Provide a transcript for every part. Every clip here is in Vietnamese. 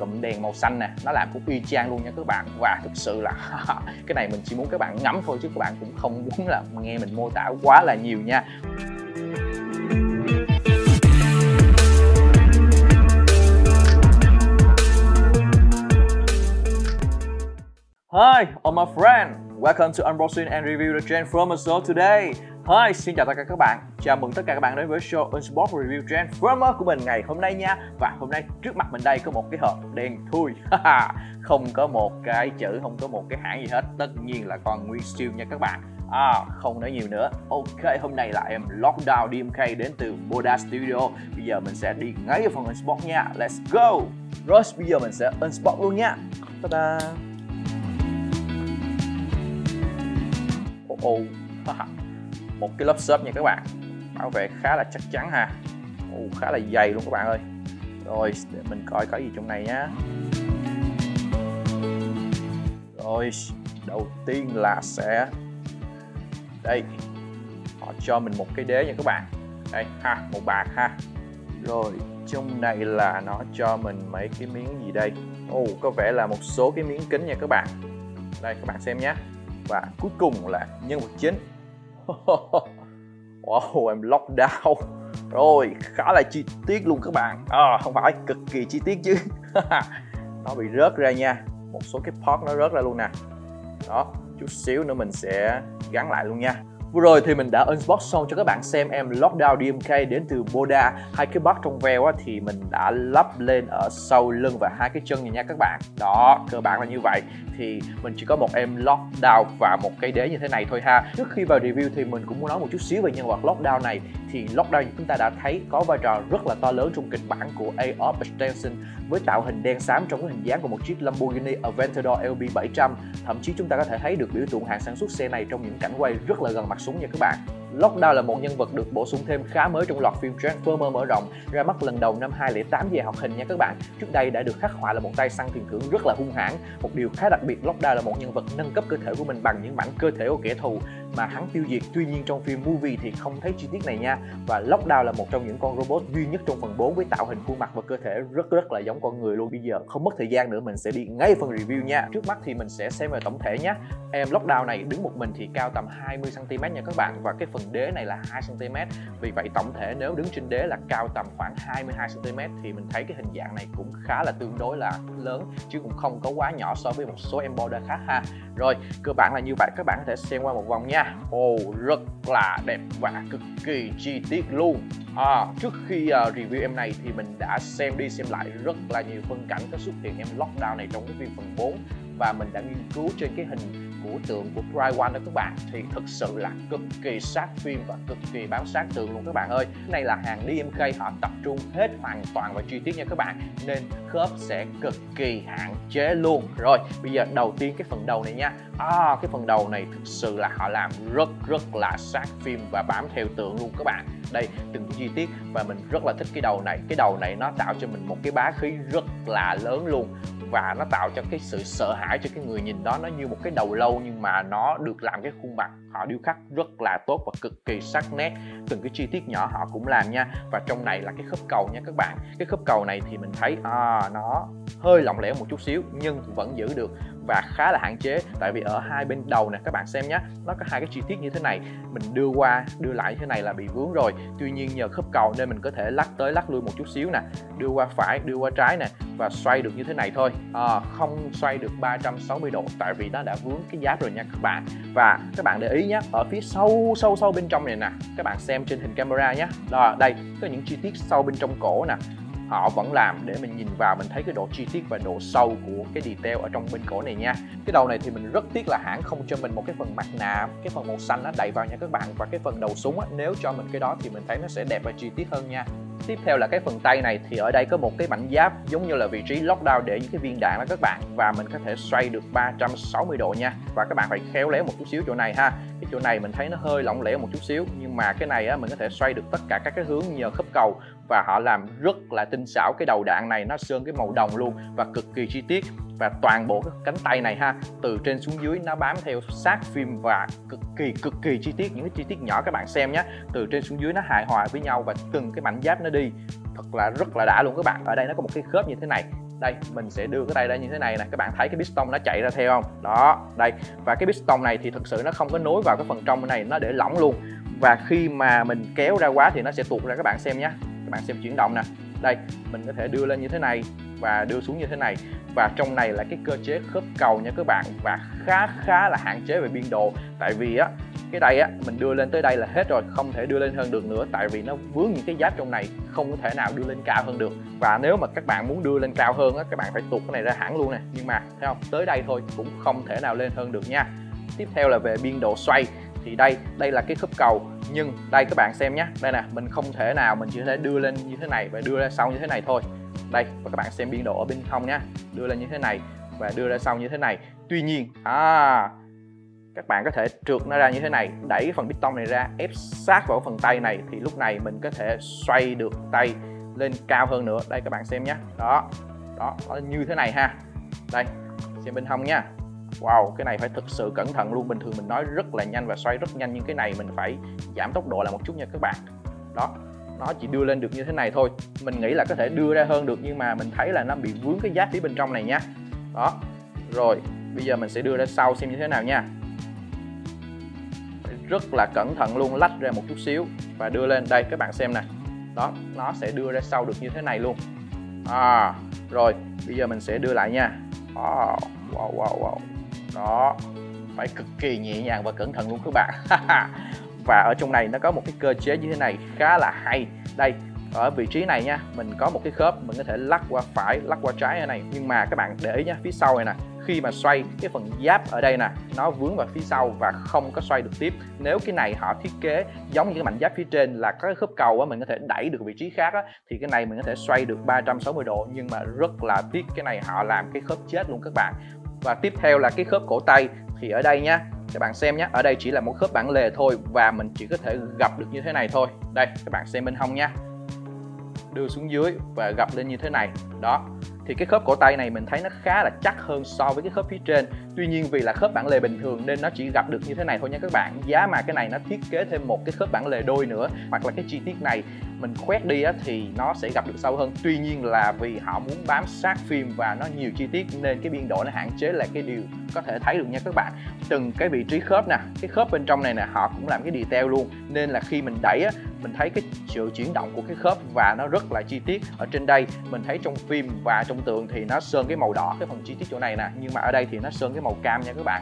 cụm đèn màu xanh nè, nó làm cũng y chang luôn nha các bạn. Và thực sự là cái này mình chỉ muốn các bạn ngắm thôi chứ các bạn cũng không muốn là nghe mình mô tả quá là nhiều nha. Hi, all my friend. Welcome to Unboxing and Review the Transformer Show today. Hi, xin chào tất cả các bạn. Chào mừng tất cả các bạn đến với show Unbox Review Transformer của mình ngày hôm nay nha. Và hôm nay trước mặt mình đây có một cái hộp đen thui. Không có một cái chữ, không có một cái hãng gì hết. Tất nhiên là con nguyên siêu nha các bạn. Không nói nhiều nữa. Ok, hôm nay là em Lockdown DMK đến từ Boda Studio. Bây giờ mình sẽ đi ngay vào phần Unbox nha. Let's go. Rồi, bây giờ mình sẽ Unbox luôn nha. Ta-da. Một cái lớp xốp nha các bạn, bảo vệ khá là chắc chắn ha, khá là dày luôn các bạn ơi. Rồi để mình coi có gì trong này nhá. Rồi đầu tiên là sẽ đây, họ cho mình một cái đế nha các bạn, đây ha, màu bạc ha. Rồi trong này là nó cho mình mấy cái miếng gì đây, có vẻ là một số cái miếng kính nha các bạn, đây các bạn xem nhé. Và cuối cùng là nhân vật chính. Wow, em Lockdown. Rồi, khá là chi tiết luôn các bạn. Không phải cực kỳ chi tiết chứ. Nó bị rớt ra nha. Một số cái part nó rớt ra luôn nè. Đó, chút xíu nữa mình sẽ gắn lại luôn nha. Vừa rồi thì mình đã unbox xong cho các bạn xem em Lockdown DMK đến từ Boda. Hai cái bắt trong veo á, thì mình đã lắp lên ở sau lưng và hai cái chân này nha các bạn. Đó, cơ bản là như vậy. Thì mình chỉ có một em Lockdown và một cái đế như thế này thôi ha. Trước khi vào review thì mình cũng muốn nói một chút xíu về nhân vật Lockdown này. Thì Lockdown như chúng ta đã thấy có vai trò rất là to lớn trong kịch bản của A-Off Extension, với tạo hình đen xám trong cái hình dáng của một chiếc Lamborghini Aventador LB700. Thậm chí chúng ta có thể thấy được biểu tượng hàng sản xuất xe này trong những cảnh quay rất là gần mặt súng nha các bạn. Lockdown là một nhân vật được bổ sung thêm khá mới trong loạt phim Transformer mở rộng ra mắt lần đầu năm 2008 về hoạt hình nha các bạn. Trước đây đã được khắc họa là một tay săn tiền thưởng rất là hung hãn. Một điều khá đặc biệt, Lockdown là một nhân vật nâng cấp cơ thể của mình bằng những mảnh cơ thể của kẻ thù mà hắn tiêu diệt. Tuy nhiên trong phim movie thì không thấy chi tiết này nha. Và Lockdown là một trong những con robot duy nhất trong phần 4 với tạo hình khuôn mặt và cơ thể rất là giống con người luôn. Bây giờ không mất thời gian nữa, mình sẽ đi ngay phần review nha. Trước mắt thì mình sẽ xem về tổng thể nhé. Em Lockdown này đứng một mình thì cao tầm 20 cm nha các bạn, và cái phần đế này là 2 cm. Vì vậy tổng thể nếu đứng trên đế là cao tầm khoảng 22 cm thì mình thấy cái hình dạng này cũng khá là tương đối là lớn, chứ cũng không có quá nhỏ so với một số em Boda khác ha. Rồi, cơ bản là như vậy, các bạn có thể xem qua một vòng nha. Rất là đẹp và cực kỳ chi tiết luôn. Trước khi review em này thì mình đã xem đi xem lại rất là nhiều phân cảnh có xuất hiện em Lockdown này trong cái phim phần 4, và mình đã nghiên cứu trên cái hình của tượng của Pride One đó các bạn, thì thực sự là cực kỳ sát phim và cực kỳ bám sát tượng luôn các bạn ơi. Cái này là hàng DMK, họ tập trung hết hoàn toàn vào chi tiết nha các bạn, nên khớp sẽ cực kỳ hạn chế luôn. Rồi bây giờ đầu tiên cái phần đầu này nha. Cái phần đầu này thực sự là họ làm rất là sát phim và bám theo tượng luôn các bạn. Đây, từng chi tiết, và mình rất là thích cái đầu này. Cái đầu này nó tạo cho mình một cái bá khí rất là lớn luôn, và nó tạo cho cái sự sợ hãi cho cái người nhìn đó. Nó như một cái đầu lâu nhưng mà nó được làm cái khuôn mặt họ điêu khắc rất là tốt và cực kỳ sắc nét. Từng cái chi tiết nhỏ họ cũng làm nha. Và trong này là cái khớp cầu nha các bạn. Cái khớp cầu này thì mình thấy nó hơi lỏng lẻo một chút xíu nhưng vẫn giữ được và khá là hạn chế, tại vì ở hai bên đầu nè các bạn xem nhé, nó có hai cái chi tiết như thế này, mình đưa qua đưa lại như thế này là bị vướng rồi. Tuy nhiên nhờ khớp cầu nên mình có thể lắc tới lắc lui một chút xíu nè, đưa qua phải đưa qua trái nè, và xoay được như thế này thôi, không xoay được 360 độ tại vì nó đã vướng cái giáp rồi nha các bạn. Và các bạn để ý nhé, ở phía sâu bên trong này nè, các bạn xem trên hình camera nhé, đây có những chi tiết sâu bên trong cổ nè, họ vẫn làm để mình nhìn vào mình thấy cái độ chi tiết và độ sâu của cái detail ở trong bên cổ này nha. Cái đầu này thì mình rất tiếc là hãng không cho mình một cái phần mặt nạ, cái phần màu xanh nó đậy vào nha các bạn. Và cái phần đầu súng á, nếu cho mình cái đó thì mình thấy nó sẽ đẹp và chi tiết hơn nha. Tiếp theo là cái phần tay này, thì ở đây có một cái mảnh giáp giống như là vị trí Lockdown để những cái viên đạn đó các bạn, và mình có thể xoay được 360 độ nha. Và các bạn phải khéo léo một chút xíu chỗ này ha. Cái chỗ này mình thấy nó hơi lỏng lẻo một chút xíu, nhưng mà cái này á, mình có thể xoay được tất cả các cái hướng nhờ khớp cầu, và họ làm rất là tinh xảo. Cái đầu đạn này nó sơn cái màu đồng luôn và cực kỳ chi tiết. Và toàn bộ cái cánh tay này ha, từ trên xuống dưới nó bám theo sát phim và cực kỳ chi tiết. Những cái chi tiết nhỏ các bạn xem nhé, từ trên xuống dưới nó hài hòa với nhau và từng cái mảnh giáp nó đi thật là rất là đã luôn các bạn. Ở đây nó có một cái khớp như thế này, đây mình sẽ đưa cái tay ra như thế này nè, các bạn thấy cái piston nó chạy ra theo không? Đó, đây, và cái piston này thì thực sự nó không có nối vào cái phần trong bên này, nó để lỏng luôn, và khi mà mình kéo ra quá thì nó sẽ tuột ra, các bạn xem nhé, các bạn xem chuyển động nè, đây mình có thể đưa lên như thế này và đưa xuống như thế này, và trong này là cái cơ chế khớp cầu nha các bạn, và khá là hạn chế về biên độ, tại vì á cái đây á mình đưa lên tới đây là hết rồi, không thể đưa lên hơn được nữa, tại vì nó vướng những cái giáp trong này, không có thể nào đưa lên cao hơn được. Và nếu mà các bạn muốn đưa lên cao hơn á, các bạn phải tuột cái này ra hẳn luôn nè, nhưng mà thấy không, tới đây thôi cũng không thể nào lên hơn được nha. Tiếp theo là về biên độ xoay, thì đây là cái khớp cầu, nhưng đây các bạn xem nhé, đây nè, mình không thể nào, mình chỉ có thể đưa lên như thế này và đưa ra sau như thế này thôi. Đây, và các bạn xem biên độ ở bên hông nhé, đưa lên như thế này và đưa ra sau như thế này. Tuy nhiên các bạn có thể trượt nó ra như thế này, đẩy phần piston này ra, ép sát vào phần tay này, thì lúc này mình có thể xoay được tay lên cao hơn nữa. Đây các bạn xem nhé, đó nó như thế này ha. Đây, xem bên hông nha. Wow, cái này phải thực sự cẩn thận luôn. Bình thường mình nói rất là nhanh và xoay rất nhanh, nhưng cái này mình phải giảm tốc độ lại một chút nha các bạn. Đó, nó chỉ đưa lên được như thế này thôi. Mình nghĩ là có thể đưa ra hơn được, nhưng mà mình thấy là nó bị vướng cái giáp phía bên trong này nha. Đó, rồi bây giờ mình sẽ đưa ra sau xem như thế nào nha. Rất là cẩn thận luôn, lách ra một chút xíu và đưa lên. Đây các bạn xem nè, đó, nó sẽ đưa ra sau được như thế này luôn. Rồi bây giờ mình sẽ đưa lại nha. Wow. Đó, phải cực kỳ nhẹ nhàng và cẩn thận luôn các bạn. Và ở trong này nó có một cái cơ chế như thế này khá là hay. Đây, ở vị trí này nha, mình có một cái khớp, mình có thể lắc qua phải, lắc qua trái này, nhưng mà các bạn để ý nhé, phía sau này nè, khi mà xoay cái phần giáp ở đây nè, nó vướng vào phía sau và không có xoay được tiếp. Nếu cái này họ thiết kế giống như cái mảnh giáp phía trên là có cái khớp cầu á, mình có thể đẩy được vị trí khác á, thì cái này mình có thể xoay được 360 độ, nhưng mà rất là tiếc cái này họ làm cái khớp chết luôn các bạn. Và tiếp theo là cái khớp cổ tay, thì ở đây nha, các bạn xem nhé, ở đây chỉ là một khớp bản lề thôi, và mình chỉ có thể gập được như thế này thôi. Đây các bạn xem bên hông nha, đưa xuống dưới và gập lên như thế này. Đó, thì cái khớp cổ tay này mình thấy nó khá là chắc hơn so với cái khớp phía trên. Tuy nhiên vì là khớp bản lề bình thường nên nó chỉ gập được như thế này thôi nha các bạn. Giá mà cái này nó thiết kế thêm một cái khớp bản lề đôi nữa, hoặc là cái chi tiết này mình khoét đi á, thì nó sẽ gập được sâu hơn. Tuy nhiên là vì họ muốn bám sát phim và nó nhiều chi tiết nên cái biên độ nó hạn chế là cái điều có thể thấy được nha các bạn. Từng cái vị trí khớp nè, cái khớp bên trong này nè, họ cũng làm cái detail luôn, nên là khi mình đẩy á, mình thấy cái sự chuyển động của cái khớp và nó rất là chi tiết. Ở trên đây mình thấy trong phim và trong tượng thì nó sơn cái màu đỏ cái phần chi tiết chỗ này nè, nhưng mà ở đây thì nó sơn cái màu cam nha các bạn.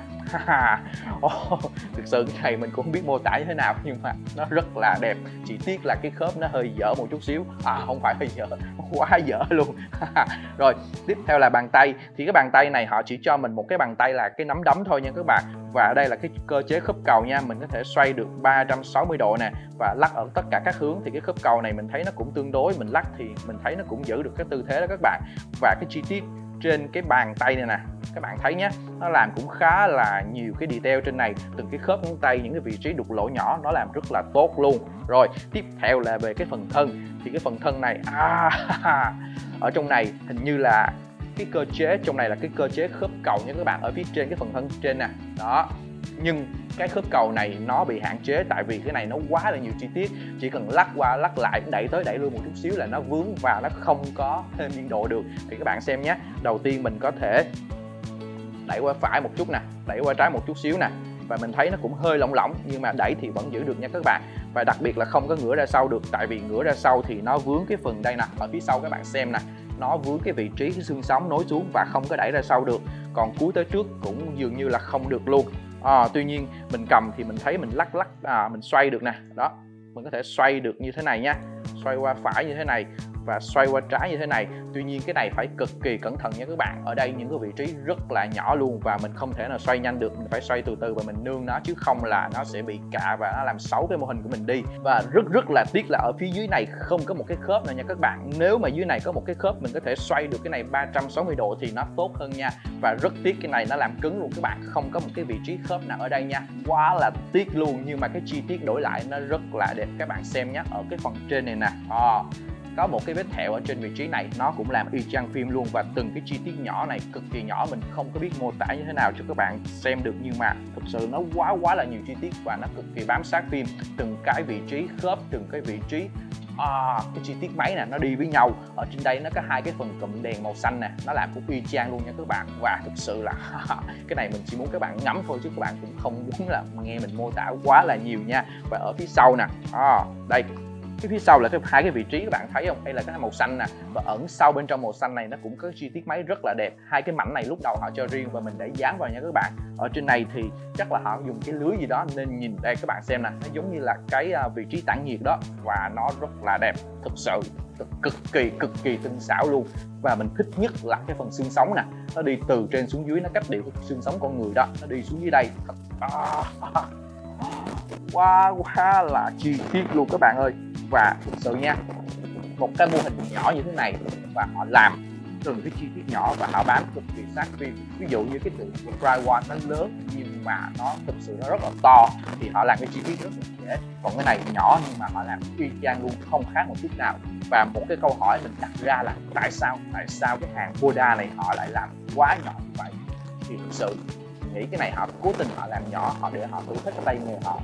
Thực sự cái này mình cũng không biết mô tả như thế nào, nhưng mà nó rất là đẹp. Chỉ tiếc là cái khớp nó hơi dở một chút xíu, không phải hơi dở, quá dở luôn. Rồi tiếp theo là bàn tay, thì cái bàn tay này họ chỉ cho mình một cái bàn tay là cái nắm đấm thôi nha các bạn. Và ở đây là cái cơ chế khớp cầu nha, mình có thể xoay được 360 độ nè, và lắc ở tất cả các hướng. Thì cái khớp cầu này mình thấy nó cũng tương đối, mình lắc thì mình thấy nó cũng giữ được cái tư thế đó các bạn. Và cái chi tiết trên cái bàn tay này nè, các bạn thấy nhé, nó làm cũng khá là nhiều cái detail trên này, từng cái khớp ngón tay, những cái vị trí đục lỗ nhỏ nó làm rất là tốt luôn. Rồi tiếp theo là về cái phần thân, thì cái phần thân này ở trong này hình như là cái cơ chế trong này là cái cơ chế khớp cầu nha các bạn, ở phía trên cái phần thân trên nè. Đó, nhưng cái khớp cầu này nó bị hạn chế tại vì cái này nó quá là nhiều chi tiết, chỉ cần lắc qua lắc lại, đẩy tới đẩy lui một chút xíu là nó vướng và nó không có thêm biên độ được. Thì các bạn xem nhé, đầu tiên mình có thể đẩy qua phải một chút nè, đẩy qua trái một chút xíu nè, và mình thấy nó cũng hơi lỏng lỏng, nhưng mà đẩy thì vẫn giữ được nha các bạn. Và đặc biệt là không có ngửa ra sau được, tại vì ngửa ra sau thì nó vướng cái phần đây nè, ở phía sau các bạn xem nè, nó vướng cái vị trí cái xương sống nối xuống và không có đẩy ra sau được. Còn cúi tới trước cũng dường như là không được luôn. Tuy nhiên mình cầm thì mình thấy mình lắc mình xoay được nè. Đó, mình có thể xoay được như thế này nha, xoay qua phải như thế này và xoay qua trái như thế này. Tuy nhiên cái này phải cực kỳ cẩn thận nha các bạn. Ở đây những cái vị trí rất là nhỏ luôn và mình không thể nào xoay nhanh được, mình phải xoay từ từ và mình nương nó, chứ không là nó sẽ bị cạ và nó làm xấu cái mô hình của mình đi. Và rất là tiếc là ở phía dưới này không có một cái khớp nào nha các bạn. Nếu mà dưới này có một cái khớp mình có thể xoay được cái này 360 độ thì nó tốt hơn nha. Và rất tiếc cái này nó làm cứng luôn các bạn, không có một cái vị trí khớp nào ở đây nha, quá là tiếc luôn. Nhưng mà cái chi tiết đổi lại nó rất là đẹp, các bạn xem nhé. Ở cái phần trên này nè, có một cái vết thẹo ở trên vị trí này, nó cũng làm y chang phim luôn. Và từng cái chi tiết nhỏ này cực kỳ nhỏ, mình không có biết mô tả như thế nào cho các bạn xem được, nhưng mà thực sự nó quá là nhiều chi tiết và nó cực kỳ bám sát phim. Từng cái vị trí khớp, từng cái vị trí cái chi tiết máy nè nó đi với nhau. Ở trên đây nó có hai cái phần cụm đèn màu xanh nè, nó làm cũng y chang luôn nha các bạn. Và thực sự là cái này mình chỉ muốn các bạn ngắm thôi chứ các bạn cũng không muốn là nghe mình mô tả quá là nhiều nha. Và ở phía sau nè, đây cái phía sau là hai cái vị trí các bạn thấy không, đây là cái màu xanh nè, và ẩn sau bên trong màu xanh này nó cũng có chi tiết máy rất là đẹp. Hai cái mảnh này lúc đầu họ cho riêng và mình để dán vào nha các bạn. Ở trên này thì chắc là họ dùng cái lưới gì đó nên nhìn đây các bạn xem nè, nó giống như là cái vị trí tản nhiệt đó, và nó rất là đẹp, thực sự cực kỳ tinh xảo luôn. Và mình thích nhất là cái phần xương sống nè, nó đi từ trên xuống dưới, nó cách điệu cái xương sống con người đó, nó đi xuống dưới đây. Quá là chi tiết luôn các bạn ơi. Và thực sự nha, một cái mô hình nhỏ như thế này và họ làm từng cái chi tiết nhỏ và họ bám cực kỳ sát phim. Ví dụ như cái tượng drywall nó lớn nhưng mà nó thực sự nó rất là to thì họ làm cái chi tiết rất là dễ. Còn cái này nhỏ nhưng mà họ làm y chang luôn, không khác một chút nào. Và một cái câu hỏi mình đặt ra là tại sao cái hàng Boda này họ lại làm quá nhỏ như vậy? Thì thực sự mình nghĩ cái này họ cố tình họ làm nhỏ, họ để họ thử thách cái tay nghề họ.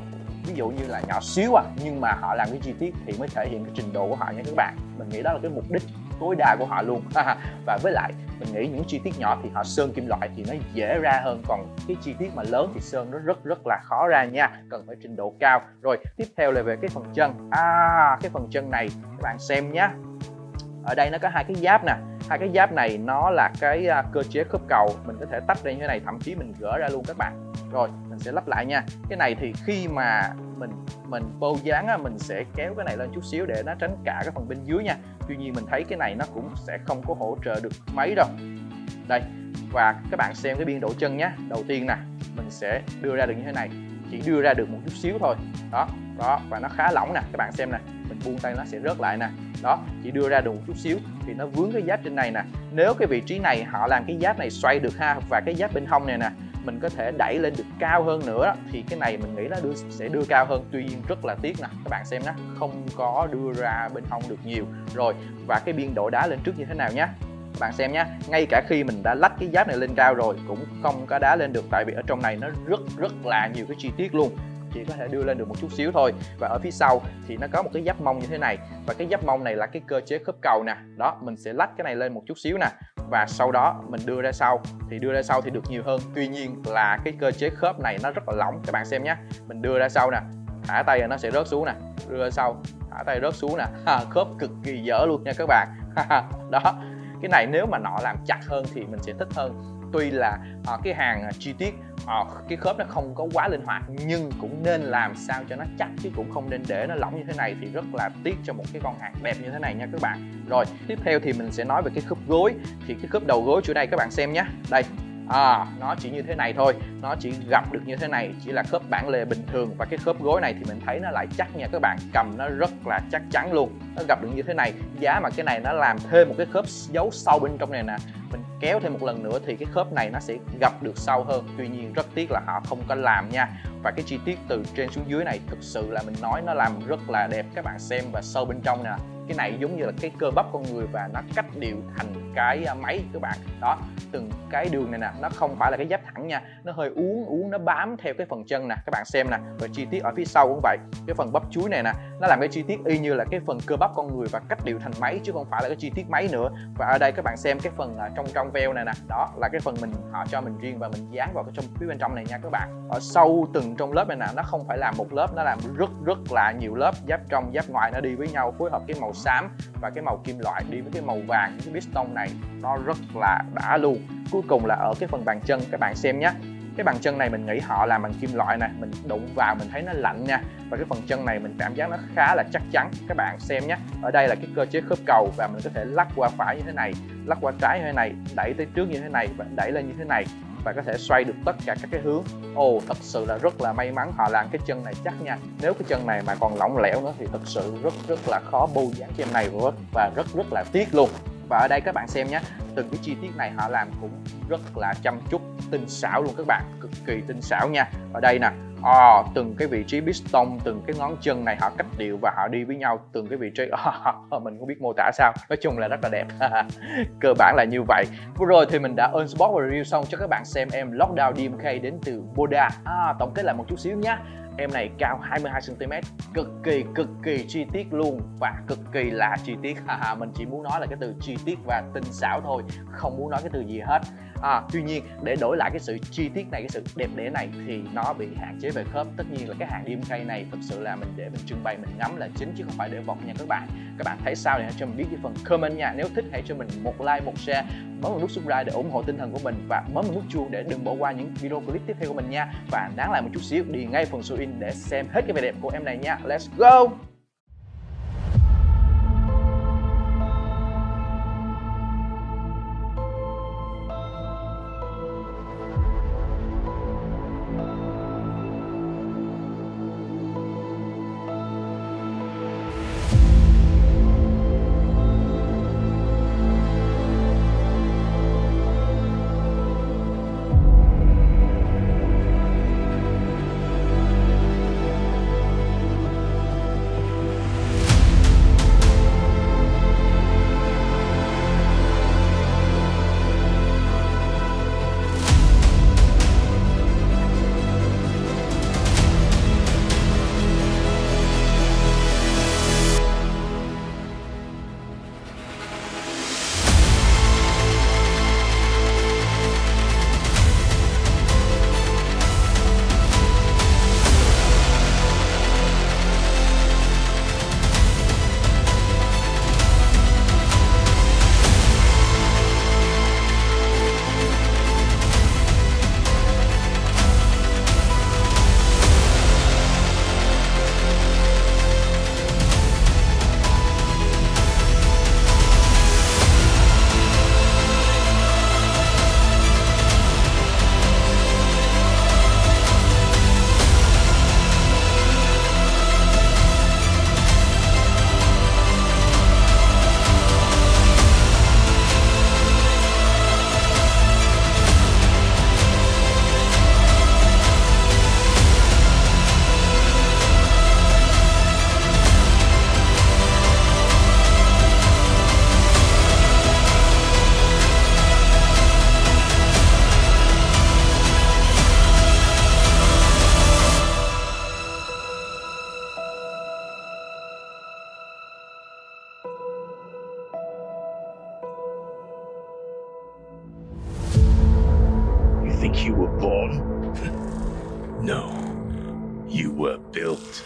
Ví dụ như là nhỏ xíu nhưng mà họ làm cái chi tiết thì mới thể hiện cái trình độ của họ nha các bạn. Mình nghĩ đó là cái mục đích tối đa của họ luôn. Và với lại mình nghĩ những chi tiết nhỏ thì họ sơn kim loại thì nó dễ ra hơn, còn cái chi tiết mà lớn thì sơn nó rất là khó ra nha, cần phải trình độ cao. Rồi tiếp theo là về cái phần chân. Cái phần chân này các bạn xem nhé, ở đây nó có hai cái giáp nè. Hai cái giáp này nó là cái cơ chế khớp cầu, mình có thể tách ra như thế này, thậm chí mình gỡ ra luôn các bạn. Rồi mình sẽ lắp lại nha. Cái này thì khi mà mình bâu dán á, mình sẽ kéo cái này lên chút xíu để nó tránh cả cái phần bên dưới nha. Tuy nhiên mình thấy cái này nó cũng sẽ không có hỗ trợ được mấy đâu. Đây, và các bạn xem cái biên độ chân nhé. Đầu tiên nè, mình sẽ đưa ra được như thế này, chỉ đưa ra được một chút xíu thôi. Đó, và nó khá lỏng nè, các bạn xem nè, mình buông tay nó sẽ rớt lại nè. Đó, chỉ đưa ra được một chút xíu thì nó vướng cái giáp trên này nè. Nếu cái vị trí này họ làm cái giáp này xoay được ha, và cái giáp bên hông này nè mình có thể đẩy lên được cao hơn nữa thì cái này mình nghĩ nó sẽ đưa cao hơn. Tuy nhiên rất là tiếc nè, các bạn xem nè, không có đưa ra bên hông được nhiều. Rồi, và cái biên độ đá lên trước như thế nào nhé, các bạn xem nhé. Ngay cả khi mình đã lách cái giáp này lên cao rồi cũng không có đá lên được, tại vì ở trong này nó rất là nhiều cái chi tiết luôn, chỉ có thể đưa lên được một chút xíu thôi. Và ở phía sau thì nó có một cái giáp mông như thế này, và cái giáp mông này là cái cơ chế khớp cầu nè. Đó, mình sẽ lách cái này lên một chút xíu nè, và sau đó mình đưa ra sau thì được nhiều hơn. Tuy nhiên là cái cơ chế khớp này nó rất là lỏng, các bạn xem nhé. Mình đưa ra sau nè, thả tay là nó sẽ rớt xuống nè, đưa ra sau thả tay rớt xuống nè, khớp cực kỳ dở luôn nha các bạn. Đó, cái này nếu mà nó làm chặt hơn thì mình sẽ thích hơn. Tuy là cái hàng chi tiết cái khớp nó không có quá linh hoạt, nhưng cũng nên làm sao cho nó chắc, chứ cũng không nên để nó lỏng như thế này thì rất là tiếc cho một cái con hàng đẹp như thế này nha các bạn. Rồi tiếp theo thì mình sẽ nói về cái khớp gối. Thì cái khớp đầu gối chỗ đây các bạn xem nhé, đây nó chỉ như thế này thôi, nó chỉ gặp được như thế này, chỉ là khớp bản lề bình thường. Và cái khớp gối này thì mình thấy nó lại chắc nha các bạn, cầm nó rất là chắc chắn luôn, nó gặp được như thế này. Giá mà cái này nó làm thêm một cái khớp giấu sâu bên trong này nè, mình kéo thêm một lần nữa thì cái khớp này nó sẽ gặp được sâu hơn. Tuy nhiên rất tiếc là họ không có làm nha. Và cái chi tiết từ trên xuống dưới này thực sự là mình nói nó làm rất là đẹp, các bạn xem. Và sâu bên trong nè, cái này giống như là cái cơ bắp con người và nó cách điệu thành cái máy các bạn. Đó, từng cái đường này nè, nó không phải là cái giáp thẳng nha, nó hơi uốn nó bám theo cái phần chân nè, các bạn xem nè. Và chi tiết ở phía sau cũng vậy, cái phần bắp chuối này nè, nó làm cái chi tiết y như là cái phần cơ bắp con người và cách điệu thành máy chứ không phải là cái chi tiết máy nữa. Và ở đây các bạn xem cái phần trong veo này nè, đó là cái phần họ cho mình riêng và mình dán vào cái trong phía bên trong này nha các bạn. Ở sâu từng trong lớp này nè, nó không phải làm một lớp, nó làm rất là nhiều lớp, giáp trong giáp ngoài nó đi với nhau, phối hợp cái màu xám và cái màu kim loại đi với cái màu vàng, cái piston này nó rất là đã luôn. Cuối cùng là ở cái phần bàn chân, các bạn xem nhé. Cái bàn chân này mình nghĩ họ làm bằng kim loại nè, mình đụng vào mình thấy nó lạnh nha. Và cái phần chân này mình cảm giác nó khá là chắc chắn, các bạn xem nhé. Ở đây là cái cơ chế khớp cầu và mình có thể lắc qua phải như thế này, lắc qua trái như thế này, đẩy tới trước như thế này và đẩy lên như thế này, và có thể xoay được tất cả các cái hướng. Thật sự là rất là may mắn họ làm cái chân này chắc nha. Nếu cái chân này mà còn lỏng lẻo nữa thì thật sự rất là khó bâu dán cho em này và rất là tiếc luôn. Và ở đây các bạn xem nhé, từng cái chi tiết này họ làm cũng rất là chăm chút, tinh xảo luôn các bạn, cực kỳ tinh xảo nha. Ở đây nè, từng cái vị trí piston, từng cái ngón chân này họ cách điệu và họ đi với nhau, từng cái vị trí mình không biết mô tả sao, nói chung là rất là đẹp. Cơ bản là như vậy. Vừa rồi thì mình đã unbox và review xong cho các bạn xem em Lockdown DMK đến từ Boda. Tổng kết lại một chút xíu nhé. Em này cao 22cm, cực kỳ chi tiết luôn và cực kỳ là chi tiết. Mình chỉ muốn nói là cái từ chi tiết và tinh xảo thôi, không muốn nói cái từ gì hết. Tuy nhiên để đổi lại cái sự chi tiết này, cái sự đẹp đẽ này thì nó bị hạn chế về khớp. Tất nhiên là cái hàng DMK này thực sự là mình để mình trưng bày, mình ngắm là chính chứ không phải để vọc nha các bạn. Các bạn thấy sao thì hãy cho mình biết dưới phần comment nha. Nếu thích hãy cho mình một like, một share, bấm vào nút subscribe để ủng hộ tinh thần của mình và bấm vào nút chuông để đừng bỏ qua những video clip tiếp theo của mình nha. Và đáng lại một chút xíu, đi ngay phần show in để xem hết cái vẻ đẹp của em này nha. Let's go! You think you were born? No, you were built.